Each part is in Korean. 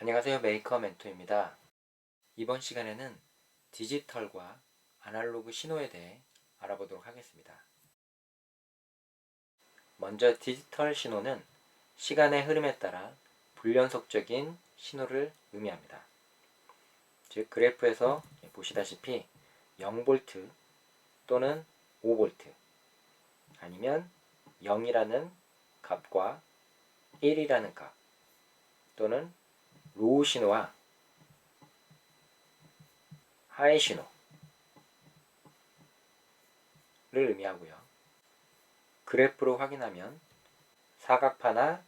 안녕하세요. 메이커 멘토입니다. 이번 시간에는 디지털과 아날로그 신호에 대해 알아보도록 하겠습니다. 먼저 디지털 신호는 시간의 흐름에 따라 불연속적인 신호를 의미합니다. 즉 그래프에서 보시다시피 0V 또는 5V 아니면 0이라는 값과 1이라는 값 또는 로우 신호와 하이 신호를 의미하고요. 그래프로 확인하면 사각파나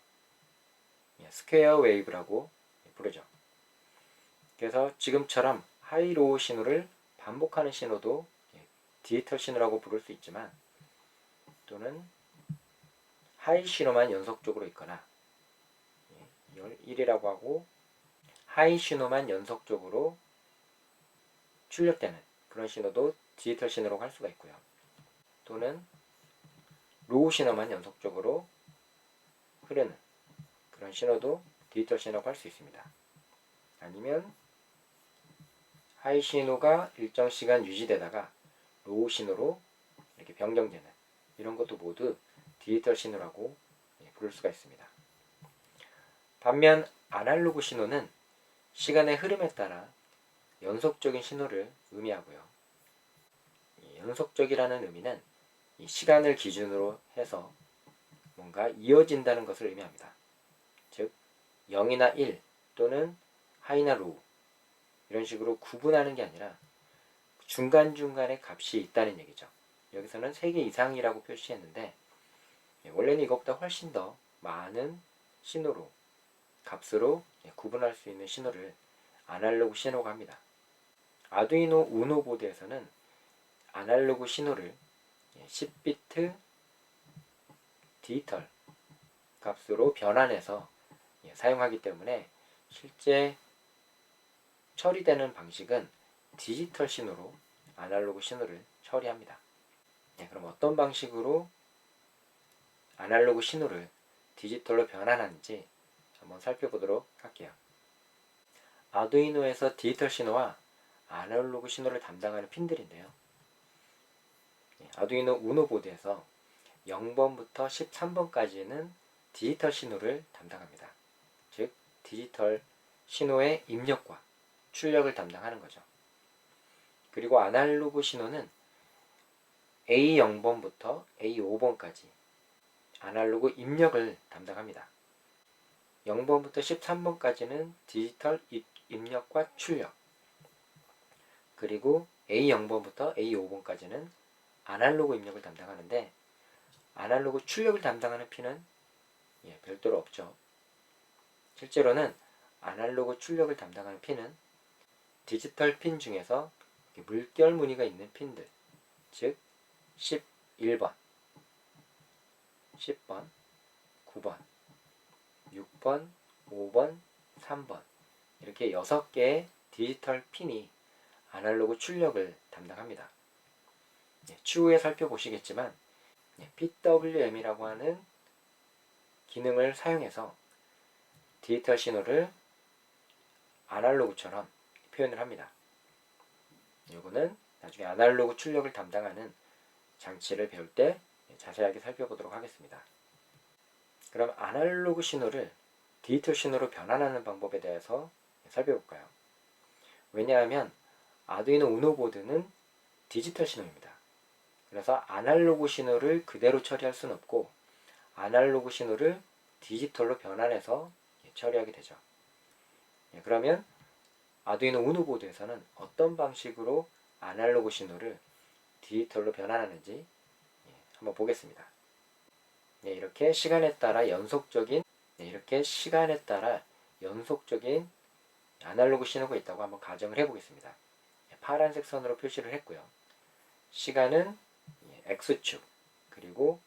스퀘어 웨이브라고 부르죠. 그래서 지금처럼 하이로우 신호를 반복하는 신호도 디지털 신호라고 부를 수 있지만, 또는 하이 신호만 연속적으로 있거나 1이라고 하고 하이 신호만 연속적으로 출력되는 그런 신호도 디지털 신호라고 할 수가 있고요. 또는 로우 신호만 연속적으로 흐르는 그런 신호도 디지털 신호라고 할 수 있습니다. 아니면 하이 신호가 일정 시간 유지되다가 로우 신호로 이렇게 변경되는 이런 것도 모두 디지털 신호라고 부를 수가 있습니다. 반면 아날로그 신호는 시간의 흐름에 따라 연속적인 신호를 의미하고요. 연속적이라는 의미는 이 시간을 기준으로 해서 뭔가 이어진다는 것을 의미합니다. 즉 0이나 1 또는 하이나 로우 이런 식으로 구분하는 게 아니라 중간중간에 값이 있다는 얘기죠. 여기서는 3개 이상이라고 표시했는데 원래는 이것보다 훨씬 더 많은 신호로, 값으로 구분할 수 있는 신호를 아날로그 신호라고 합니다. 아두이노 우노 보드에서는 아날로그 신호를 10비트 디지털 값으로 변환해서 사용하기 때문에 실제 처리되는 방식은 디지털 신호로 아날로그 신호를 처리합니다. 그럼 어떤 방식으로 아날로그 신호를 디지털로 변환하는지 한번 살펴보도록 할게요. 아두이노에서 디지털 신호와 아날로그 신호를 담당하는 핀들인데요. 아두이노 우노 보드에서 0번부터 13번까지는 디지털 신호를 담당합니다. 즉 디지털 신호의 입력과 출력을 담당하는 거죠. 그리고 아날로그 신호는 A0번부터 A5번까지 아날로그 입력을 담당합니다. 0번부터 13번까지는 디지털 입력과 출력, 그리고 A0번부터 A5번까지는 아날로그 입력을 담당하는데, 아날로그 출력을 담당하는 핀은 별도로 없죠. 실제로는 아날로그 출력을 담당하는 핀은 디지털 핀 중에서 물결 무늬가 있는 핀들, 즉 11번, 10번, 9번, 6번, 5번, 3번 이렇게 6개의 디지털 핀이 아날로그 출력을 담당합니다. 추후에 살펴보시겠지만 PWM이라고 하는 기능을 사용해서 디지털 신호를 아날로그처럼 표현을 합니다. 이거는 나중에 아날로그 출력을 담당하는 장치를 배울 때 자세하게 살펴보도록 하겠습니다. 그럼 아날로그 신호를 디지털 신호로 변환하는 방법에 대해서 살펴볼까요? 왜냐하면 아두이노 우노 보드는 디지털 신호입니다. 그래서 아날로그 신호를 그대로 처리할 수는 없고 아날로그 신호를 디지털로 변환해서 처리하게 되죠. 그러면 아두이노 우노 보드에서는 어떤 방식으로 아날로그 신호를 디지털로 변환하는지 한번 보겠습니다. 이렇게 시간에 따라 연속적인 아날로그 신호가 있다고 한번 가정을 해보겠습니다. 파란색 선으로 표시를 했고요. 시간은 X축, 그리고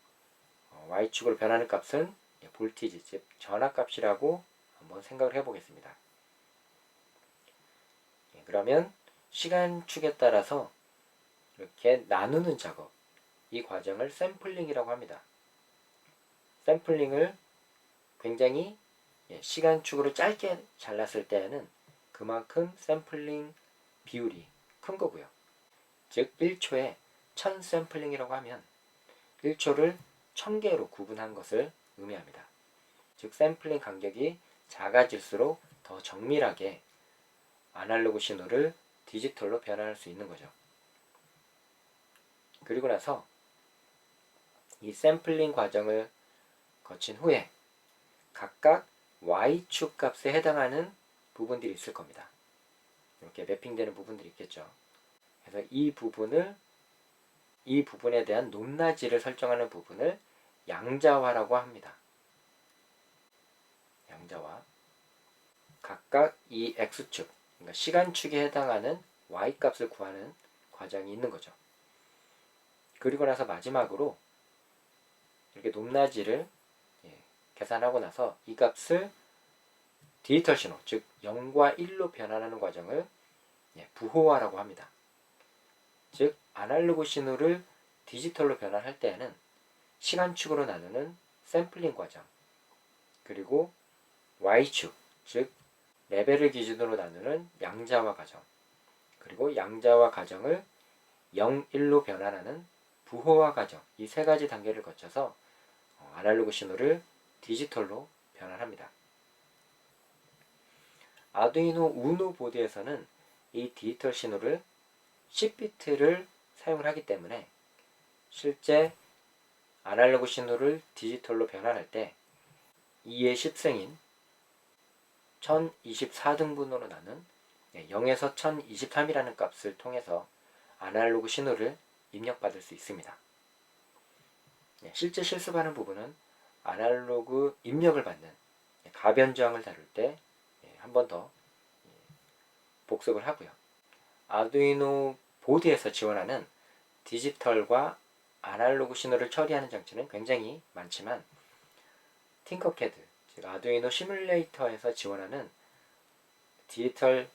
Y축으로 변하는 값은 볼티지, 즉 전압값이라고 한번 생각을 해보겠습니다. 그러면 시간축에 따라서 이렇게 나누는 작업, 이 과정을 샘플링이라고 합니다. 샘플링을 굉장히 시간축으로 짧게 잘랐을 때에는 그만큼 샘플링 비율이 큰 거고요. 즉 1초에 1000 샘플링이라고 하면 1초를 1000개로 구분한 것을 의미합니다. 즉 샘플링 간격이 작아질수록 더 정밀하게 아날로그 신호를 디지털로 변환할 수 있는 거죠. 그리고 나서 이 샘플링 과정을 거친 후에 각각 Y축 값에 해당하는 부분들이 있을 겁니다. 이렇게 매핑되는 부분들이 있겠죠. 그래서 이 부분에 대한 높낮이를 설정하는 부분을 양자화라고 합니다. 양자화. 각각 이 X축, 그러니까 시간축에 해당하는 Y값을 구하는 과정이 있는 거죠. 그리고 나서 마지막으로 이렇게 높낮이를 계산하고 나서 이 값을 디지털 신호, 즉 0과 1로 변환하는 과정을 부호화라고 합니다. 즉 아날로그 신호를 디지털로 변환할 때에는 시간축으로 나누는 샘플링 과정, 그리고 Y축, 즉 레벨을 기준으로 나누는 양자화 과정, 그리고 양자화 과정을 0, 1로 변환하는 부호화 과정, 이 세 가지 단계를 거쳐서 아날로그 신호를 디지털로 변환합니다. 아두이노 우노 보드에서는 이 디지털 신호를 10비트를 사용을 하기 때문에 실제 아날로그 신호를 디지털로 변환할 때 2의 10승인 1024등분으로 나눈 0에서 1023이라는 값을 통해서 아날로그 신호를 입력받을 수 있습니다. 실제 실습하는 부분은 아날로그 입력을 받는 가변 저항을 다룰 때 한 번 더 복습을 하고요. 아두이노 보드에서 지원하는 디지털과 아날로그 신호를 처리하는 장치는 굉장히 많지만 팅커캐드, 즉 아두이노 시뮬레이터에서 지원하는 디지털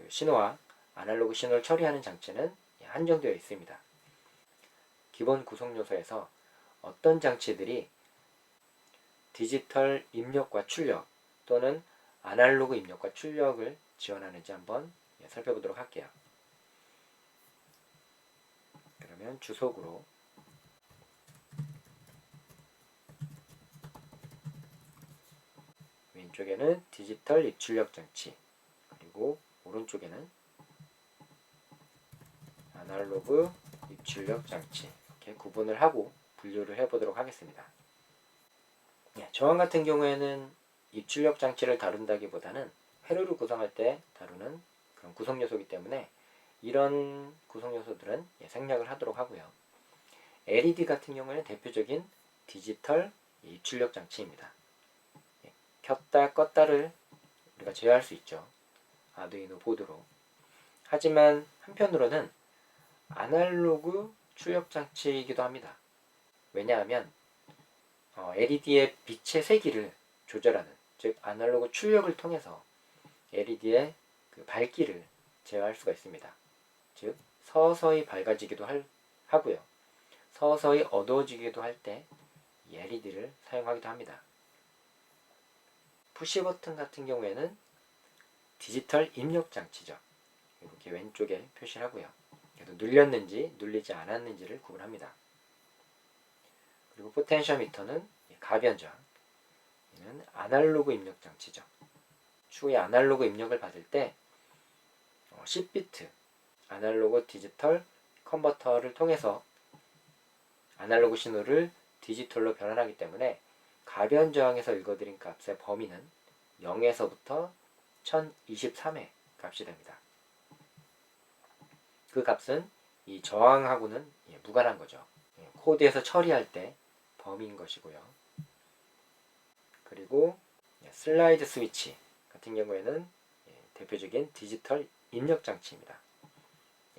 신호와 아날로그 신호를 처리하는 장치는 한정되어 있습니다. 기본 구성 요소에서 어떤 장치들이 디지털 입력과 출력 또는 아날로그 입력과 출력을 지원하는지 한번 살펴보도록 할게요. 그러면 주석으로 왼쪽에는 디지털 입출력 장치, 그리고 오른쪽에는 아날로그 입출력 장치, 이렇게 구분을 하고 분류를 해보도록 하겠습니다. 저항 같은 경우에는 입출력 장치를 다룬다기보다는 회로를 구성할 때 다루는 그런 구성 요소이기 때문에 이런 구성 요소들은 생략을 하도록 하고요. LED 같은 경우에는 대표적인 디지털 입출력 장치입니다. 켰다 껐다를 우리가 제어할 수 있죠. 아두이노 보드로. 하지만 한편으로는 아날로그 출력 장치이기도 합니다. 왜냐하면 LED의 빛의 세기를 조절하는, 즉 아날로그 출력을 통해서 LED의 밝기를 제어할 수가 있습니다. 즉 서서히 밝아지기도 하고요. 서서히 어두워지기도 할 때 LED를 사용하기도 합니다. 푸시 버튼 같은 경우에는 디지털 입력 장치죠. 이렇게 왼쪽에 표시를 하고요. 눌렸는지 눌리지 않았는지를 구분합니다. 그리고 포텐셔미터는 가변저항, 이는 아날로그 입력 장치죠. 추후에 아날로그 입력을 받을 때 10비트 아날로그 디지털 컨버터를 통해서 아날로그 신호를 디지털로 변환하기 때문에 가변저항에서 읽어드린 값의 범위는 0에서부터 1023의 값이 됩니다. 그 값은 이 저항하고는 무관한 거죠. 코드에서 처리할 때 범위인 것이고요. 그리고 슬라이드 스위치 같은 경우에는 대표적인 디지털 입력 장치입니다.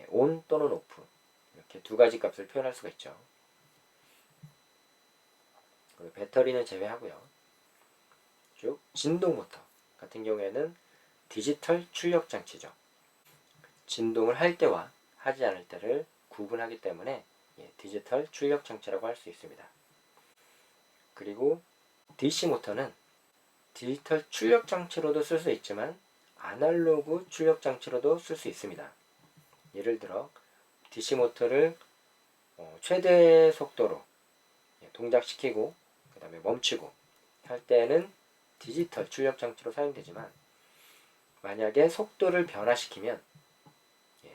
온 또는 오프, 이렇게 두 가지 값을 표현할 수가 있죠. 그리고 배터리는 제외하고요. 즉 진동 모터 같은 경우에는 디지털 출력 장치죠. 진동을 할 때와 하지 않을 때를 구분하기 때문에 디지털 출력 장치라고 할 수 있습니다. 그리고 DC 모터는 디지털 출력 장치로도 쓸 수 있지만 아날로그 출력 장치로도 쓸 수 있습니다. 예를 들어 DC 모터를 최대 속도로 동작시키고 그 다음에 멈추고 할 때는 디지털 출력 장치로 사용되지만 만약에 속도를 변화시키면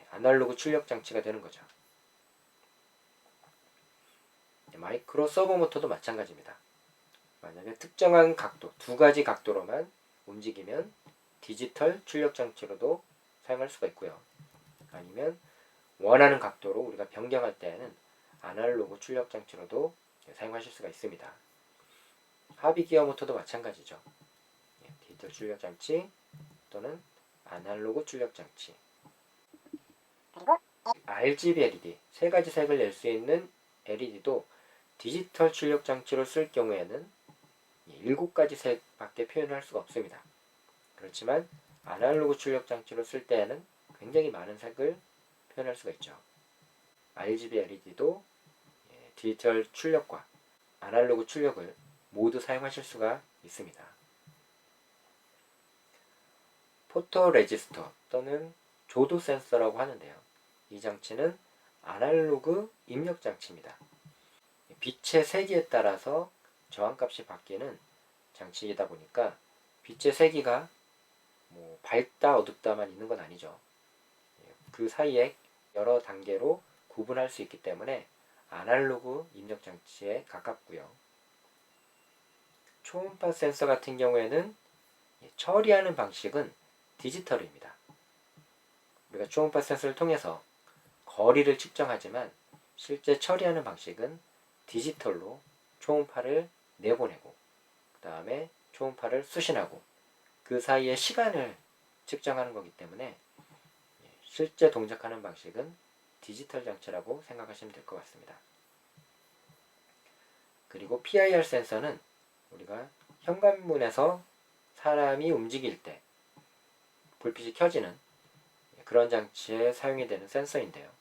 아날로그 출력 장치가 되는 거죠. 마이크로 서버 모터도 마찬가지입니다. 만약에 특정한 각도, 두 가지 각도로만 움직이면 디지털 출력 장치로도 사용할 수가 있고요. 아니면 원하는 각도로 우리가 변경할 때에는 아날로그 출력 장치로도 사용하실 수가 있습니다. 하비 기어 모터도 마찬가지죠. 디지털 출력 장치 또는 아날로그 출력 장치. 그리고 RGB LED, 세 가지 색을 낼 수 있는 LED도 디지털 출력 장치로 쓸 경우에는 7가지 색밖에 표현할 수가 없습니다. 그렇지만 아날로그 출력 장치로 쓸 때에는 굉장히 많은 색을 표현할 수가 있죠. RGB LED도 디지털 출력과 아날로그 출력을 모두 사용하실 수가 있습니다. 포토 레지스터 또는 조도 센서라고 하는데요. 이 장치는 아날로그 입력 장치입니다. 빛의 세기에 따라서 저항값이 바뀌는 장치이다 보니까 빛의 세기가 밝다 어둡다만 있는 건 아니죠. 그 사이에 여러 단계로 구분할 수 있기 때문에 아날로그 입력 장치에 가깝고요. 초음파 센서 같은 경우에는 처리하는 방식은 디지털입니다. 우리가 초음파 센서를 통해서 거리를 측정하지만 실제 처리하는 방식은 디지털로 초음파를 내보내고 그 다음에 초음파를 수신하고 그 사이의 시간을 측정하는 거기 때문에 실제 동작하는 방식은 디지털 장치라고 생각하시면 될 것 같습니다. 그리고 PIR 센서는 우리가 현관문에서 사람이 움직일 때 불빛이 켜지는 그런 장치에 사용이 되는 센서인데요.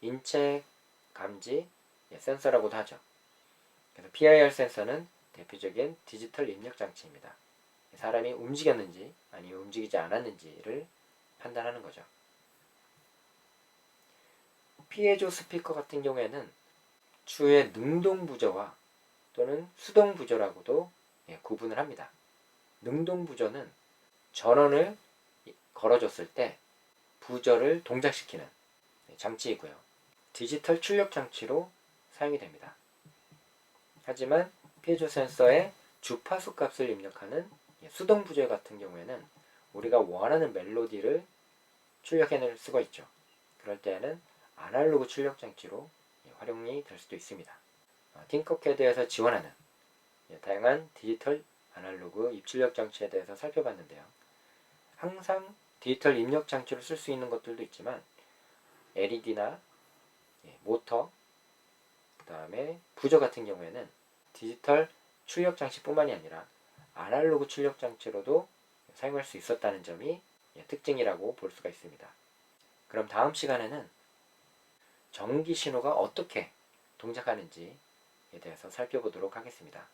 인체 감지 센서라고도 하죠. 그래서 PIR 센서는 대표적인 디지털 입력 장치입니다. 사람이 움직였는지 아니면 움직이지 않았는지를 판단하는 거죠. 피에조 스피커 같은 경우에는 추후에 능동 부저와 또는 수동 부저라고도 구분을 합니다. 능동 부저는 전원을 걸어줬을 때 부저를 동작시키는 장치이고요. 디지털 출력 장치로 사용이 됩니다. 하지만 피에조 센서의 주파수 값을 입력하는 수동 부저 같은 경우에는 우리가 원하는 멜로디를 출력해낼 수가 있죠. 그럴 때에는 아날로그 출력 장치로 활용이 될 수도 있습니다. 팅커캐드에서 지원하는 다양한 디지털 아날로그 입출력 장치에 대해서 살펴봤는데요. 항상 디지털 입력 장치로 쓸 수 있는 것들도 있지만 LED나 모터, 그 다음에 부저 같은 경우에는 디지털 출력 장치뿐만이 아니라 아날로그 출력 장치로도 사용할 수 있었다는 점이 특징이라고 볼 수가 있습니다. 그럼 다음 시간에는 전기 신호가 어떻게 동작하는지에 대해서 살펴보도록 하겠습니다.